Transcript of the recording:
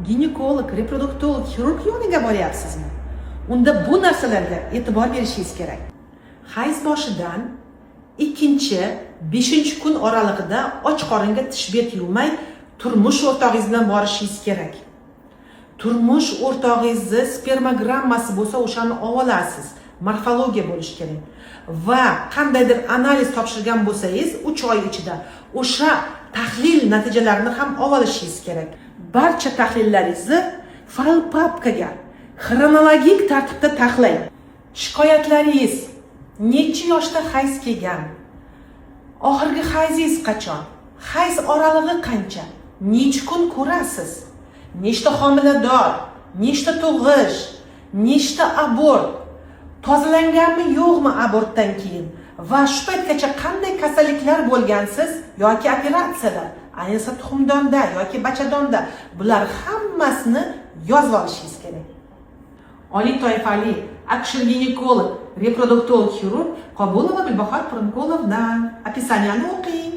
ginekolog, reproduktolog, xirurg yoniga boryapsizmi? Unda bu narsalarga e'tibor berishingiz kerak. Hayz boshidan 2-5 kun oralig'ida och qoringa tish bet yuvmay turmush o'rtog'ingiz bilan borishingiz kerak. Turmush o'rtog'ingizni spermogrammasi bo'lsa, o'shani olasiz. Morfologiya bo'lishi kerak. Va qandaydir analiz topshirgan bo'lsangiz, 3 oy ichida o'sha tahlil natijalarini ham olishingiz kerak. Barcha tahlillaringizni fayl papkaga xronologik tartibda taxlang. Shikoyatlaringiz, necha yoshda hayz kelgan? Oxirgi hayzingiz qachon? Hayz oralig'i qancha? Necha kun ko'rasiz? Nechta homilador? Nechta tug'ish? Nechta abort? Tozalanganmi yo'qmi abortdan keyin? Va shu paytgacha qanday kasalliklar bo'lgansiz yoki operatsiyalar, ayniqsa tuxumdonda yoki bachadonda, bular hammasini yozib olishingiz kerak. Oliy toifali akusher-ginekolog, reproduktolog, xirurg Qobulova Gulbahor Pirimqulovdan opisaniyani o'qing.